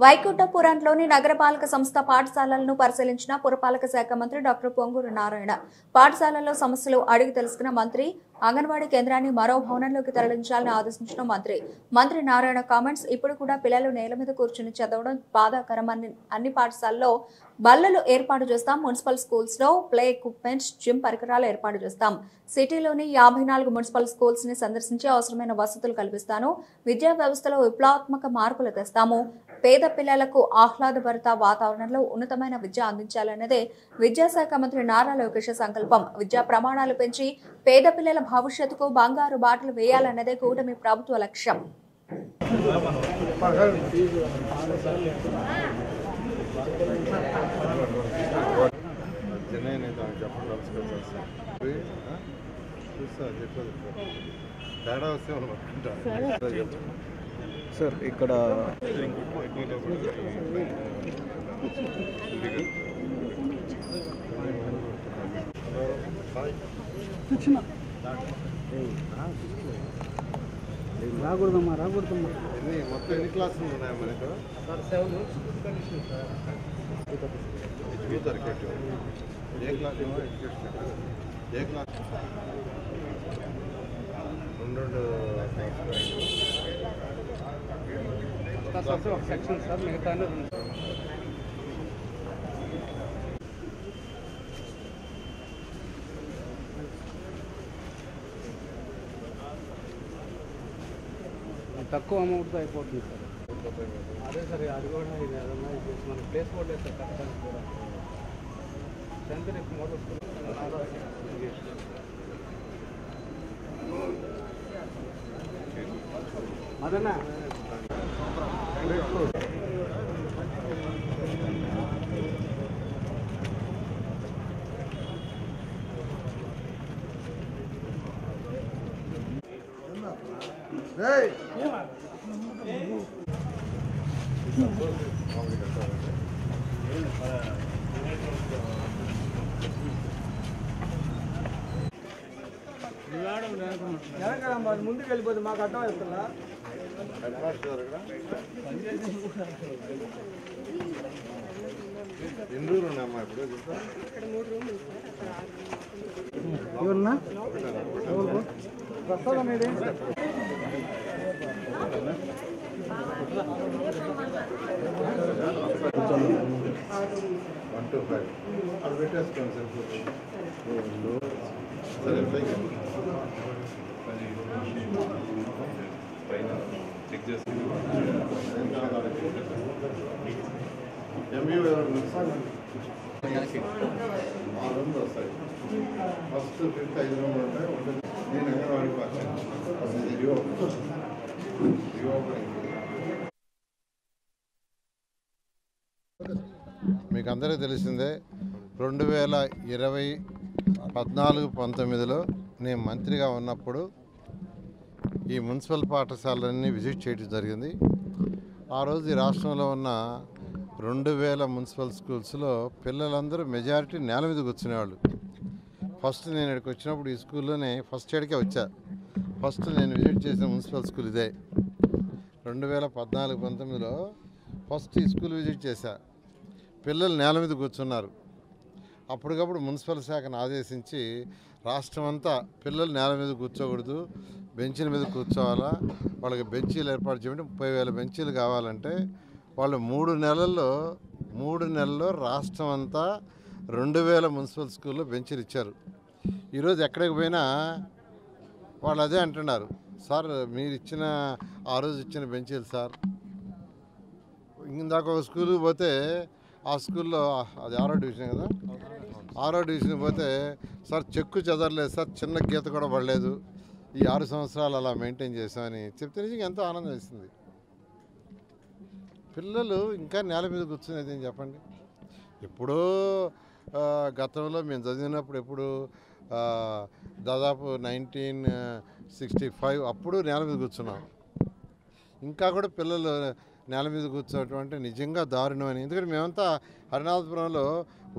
వైకుంఠపురంలోని నగరపాలక సంస్థ పాఠశాలలను పరిశీలించిన పురపాలక శాఖ మంత్రి డాక్టర్ పొంగూరు నారాయణ. పాఠశాలల్లో సమస్యలు అడిగి తెలుసుకున్న మంత్రి అంగన్వాడీ కేంద్రాన్ని మరో భవనంలోకి తరలించాలని ఆదేశించిన మంత్రి నారాయణ కామెంట్స్. ఇప్పుడు కూడా పిల్లలు నేల మీద కూర్చుని చదవడం బాధాకరమని అన్ని పాఠశాలల్లో బల్లలు ఏర్పాటు చేస్తాం. మున్సిపల్ స్కూల్స్ లో ప్లే ఎక్విప్మెంట్స్, జిమ్ పరికరాలు ఏర్పాటు చేస్తాం. సిటీలోని 54 మున్సిపల్ స్కూల్స్ ని సందర్శించి అవసరమైన వసతులు కల్పిస్తాను. విద్యా వ్యవస్థలో విప్లవాత్మక మార్పులు తెస్తాము. పేద పిల్లలకు ఆహ్లాదభరిత వాతావరణంలో ఉన్నతమైన విద్య అందించాలన్నదే విద్యాశాఖ మంత్రి నారా లోకేష్ సంకల్పం. విద్యా ప్రమాణాలు పెంచి పేద పిల్లల భవిష్యత్తుకు బంగారు బాటలు వేయాలన్నదే కూటమి ప్రభుత్వ లక్ష్యం. సార్ ఇక్కడ రాకూడదమ్మా మొత్తం ఎన్ని క్లాసులు ఉన్నాయి మనకు? ఏ క్లాస్ ఏ క్లాస్ రెండు ఒక సెక్షన్ సార్, మిగతా తక్కువ అమౌంట్తో అయిపోతుంది సార్. అదే సార్, అది కూడా ఇది ఏదన్నా మన ప్లేస్ కూడా లేదు సార్. కట్టడానికి కూడా సెంటర్ మోడల్ స్కూల్ అదన్నా ముందుకు వెళ్ళిపోతే మాకు అర్థం అవుతుందా? ఎన్ని రూములు ఉన్నాయమ్మా ఇప్పుడు? ఎవరన్నా ప్రసాద్ అనేది 1 to 5 అది పెట్టేసుకోండి సరే. ఎంయూ రెండు వస్తాయి. ఫస్ట్ 5th 5 రూములు ఉంటాయి. నేను అంగన్వాడీ మీకు అందరికీ తెలిసిందే, 2020 14-19లో నేను మంత్రిగా ఉన్నప్పుడు ఈ మున్సిపల్ పాఠశాలన్నీ విజిట్ చేయడం జరిగింది. ఆ రోజు ఈ రాష్ట్రంలో ఉన్న 2000 మున్సిపల్ స్కూల్స్లో పిల్లలందరూ మెజారిటీ నేల మీద కూర్చునేవాళ్ళు. ఫస్ట్ నేను ఇక్కడికి వచ్చినప్పుడు ఈ స్కూల్లోనే ఫస్ట్ ఎయిడ్కే వచ్చా. ఫస్ట్ నేను విజిట్ చేసిన మున్సిపల్ స్కూల్ ఇదే. 2014-19లో ఫస్ట్ ఈ స్కూల్ విజిట్ చేశా. పిల్లలు నేల మీద కూర్చున్నారు. అప్పటికప్పుడు మున్సిపల్ శాఖను ఆదేశించి రాష్ట్రం అంతా పిల్లలు నేల మీద కూర్చోకూడదు, బెంచీల మీద కూర్చోవాలా, వాళ్ళకి బెంచీలు ఏర్పాటు చేయడం 30,000 బెంచీలు కావాలంటే వాళ్ళు 3 నెలల్లో రాష్ట్రం అంతా 2000 మున్సిపల్ స్కూల్లో బెంచీలు ఇచ్చారు. ఈరోజు ఎక్కడికి పోయినా వాళ్ళు అదే అంటున్నారు, సార్ మీరు ఇచ్చిన ఆ రోజు ఇచ్చిన బెంచీలు సార్. ఇందాక ఒక స్కూల్కి పోతే ఆ స్కూల్లో అది 6వ డివిజన్ కదా, 6వ డివిజన్ పోతే సార్ చెక్కు చెదరలేదు సార్, చిన్న గీత కూడా పడలేదు, ఈ 6 సంవత్సరాలు అలా మెయింటైన్ చేసామని చెప్తే నిజంగా ఎంతో ఆనందం వేసింది. పిల్లలు ఇంకా నేల మీద కూర్చునేది ఏం చెప్పండి. ఎప్పుడో గతంలో మేము చదివినప్పుడు ఎప్పుడు దాదాపు 1965 అప్పుడు నేల మీద కూర్చున్నాం. ఇంకా కూడా పిల్లలు నేల మీద కూర్చోవటం అంటే నిజంగా దారుణం అని. ఎందుకంటే మేమంతా హరినాథపురంలో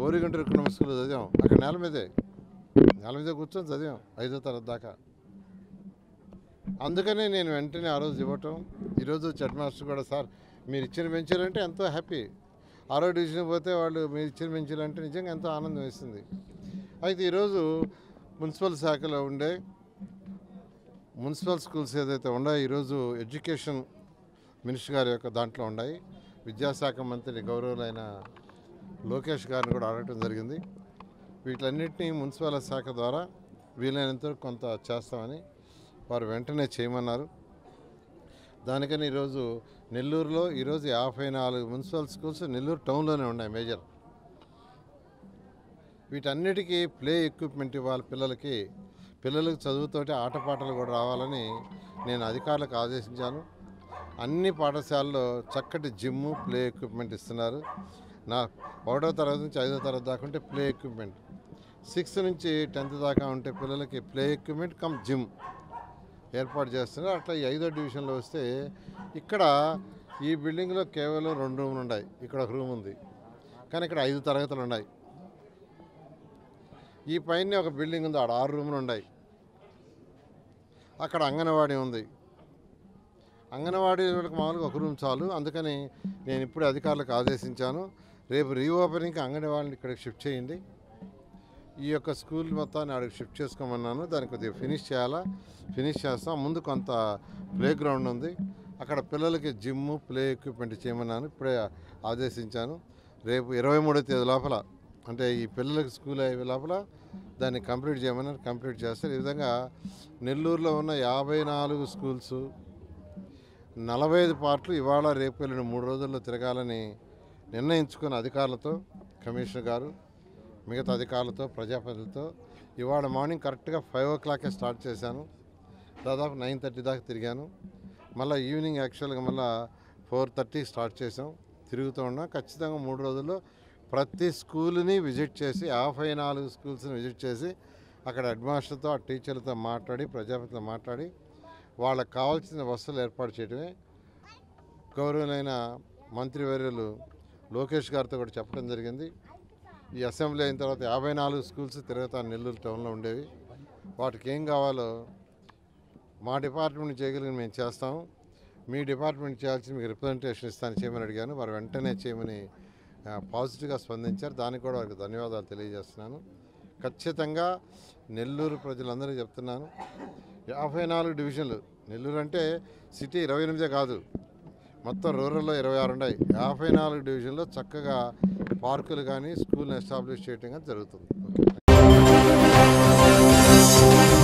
ఓరిగంట ఎకనామిక్ స్కూల్లో చదివాం. అక్కడ నేల మీద కూర్చొని చదివాం 5వ తరగతి దాకా. అందుకనే నేను వెంటనే ఆ రోజు ఇవ్వటం. ఈరోజు హెడ్ మాస్టర్ కూడా సార్ మీరు ఇచ్చిన బెంచీలంటే ఎంతో హ్యాపీ. 6వ డివిజన్ పోతే వాళ్ళు మీరు ఇచ్చిన బెంచీలంటే నిజంగా ఎంతో ఆనందం వేస్తుంది. అయితే ఈరోజు మున్సిపల్ శాఖలో ఉండే మున్సిపల్ స్కూల్స్ ఏదైతే ఉన్నాయో ఈరోజు ఎడ్యుకేషన్ మినిస్టర్ గారి యొక్క దాంట్లో ఉన్నాయి. విద్యాశాఖ మంత్రి గౌరవులైన లోకేష్ గారిని కూడా అడగటం జరిగింది. వీటన్నిటినీ మున్సిపల్ శాఖ ద్వారా వీలైనంత కొంత చేస్తామని వారు వెంటనే చేయమన్నారు. దానికని ఈరోజు నెల్లూరులో ఈరోజు 54 మున్సిపల్ స్కూల్స్ నెల్లూరు టౌన్లోనే ఉన్నాయి మేజర్. వీటన్నిటికీ ప్లే ఎక్విప్మెంట్ ఇవ్వాలి. పిల్లలకు చదువుతోటి ఆటపాటలు కూడా రావాలని నేను అధికారులకు ఆదేశించాను. అన్ని పాఠశాలల్లో చక్కటి జిమ్ ప్లే ఎక్విప్మెంట్ ఇస్తున్నారు. 1వ తరగతి నుంచి 5వ తరగతి దాకా ఉంటే ప్లే ఎక్విప్మెంట్, 6th నుంచి 10th దాకా ఉంటే పిల్లలకి ప్లే ఎక్విప్మెంట్ కమ్ జిమ్ ఏర్పాటు చేస్తున్నారు. అట్లా ఈ 5వ డివిజన్లో వస్తే ఇక్కడ ఈ బిల్డింగ్లో కేవలం 2 రూములు ఉన్నాయి. ఇక్కడ ఒక రూమ్ ఉంది, కానీ ఇక్కడ 5 తరగతులు ఉన్నాయి. ఈ పైన ఒక బిల్డింగ్ ఉంది, ఆడ 6 రూములు ఉన్నాయి. అక్కడ అంగన్వాడీ ఉంది. అంగన్వాడీ వాళ్ళకి మామూలుగా ఒక రూమ్ చాలు. అందుకని నేను ఇప్పుడే అధికారులకు ఆదేశించాను, రేపు రీఓపెనింగ్కి అంగన్వాడీని ఇక్కడికి షిఫ్ట్ చేయండి. ఈ యొక్క స్కూల్ మొత్తాన్ని ఆడికి షిఫ్ట్ చేసుకోమన్నాను. దానికి కొద్దిగా ఫినిష్ చేస్తాం. ముందు కొంత ప్లే గ్రౌండ్ ఉంది, అక్కడ పిల్లలకి జిమ్ ప్లే ఎక్విప్మెంట్ చేయమన్నాను, ఇప్పుడే ఆదేశించాను. రేపు 23వ తేదీ లోపల, అంటే ఈ పిల్లలకి స్కూల్ అయ్యే లోపల దాన్ని కంప్లీట్ చేయమన్నారు. కంప్లీట్ చేస్తారు. ఈ విధంగా నెల్లూరులో ఉన్న 54 స్కూల్స్ 45 పార్ట్లు ఇవాళ రేపు వెళ్ళిన 3 రోజుల్లో తిరగాలని నిర్ణయించుకున్న అధికారులతో, కమిషనర్ గారు మిగతా అధికారులతో ప్రజాప్రతినిధులతో ఇవాళ మార్నింగ్ కరెక్ట్గా 5 o'clock స్టార్ట్ చేశాను. దాదాపు 9:30 దాకా తిరిగాను. మళ్ళీ ఈవినింగ్ యాక్చువల్గా మళ్ళీ 4:30 స్టార్ట్ చేసాం. తిరుగుతూ ఉన్నాం. ఖచ్చితంగా 3 రోజుల్లో ప్రతి స్కూల్ని విజిట్ చేసి 54 స్కూల్స్ని విజిట్ చేసి అక్కడ హెడ్ మాస్టర్తో ఆ టీచర్లతో మాట్లాడి ప్రజాప్రతినిధులతో మాట్లాడి వాళ్ళకి కావాల్సిన వసతులు ఏర్పాటు చేయడమే. గౌరవనైన మంత్రివర్యులు లోకేష్ గారితో కూడా చెప్పడం జరిగింది. ఈ అసెంబ్లీ అయిన తర్వాత 54 స్కూల్స్ తిరుగుతాను నెల్లూరు టౌన్లో ఉండేవి. వాటికి ఏం కావాలో మా డిపార్ట్మెంట్ చేయగలిగిన మేము చేస్తాము. మీ డిపార్ట్మెంట్ చేయాల్సి మీకు రిప్రజెంటేషన్ ఇస్తాను చేయమని అడిగాను. వారు వెంటనే చేయమని పాజిటివ్గా స్పందించారు. దానికి కూడా వారికి ధన్యవాదాలు తెలియజేస్తున్నాను. ఖచ్చితంగా నెల్లూరు ప్రజలందరికీ చెప్తున్నాను, 54 డివిజన్లు. నెల్లూరు అంటే సిటీ 28 కాదు, మొత్తం రూరల్లో 26 ఉన్నాయి. 54 డివిజన్లో చక్కగా పార్కులు కానీ స్కూల్ని ఎస్టాబ్లిష్ చేయడం కానీ జరుగుతుంది. ఓకే.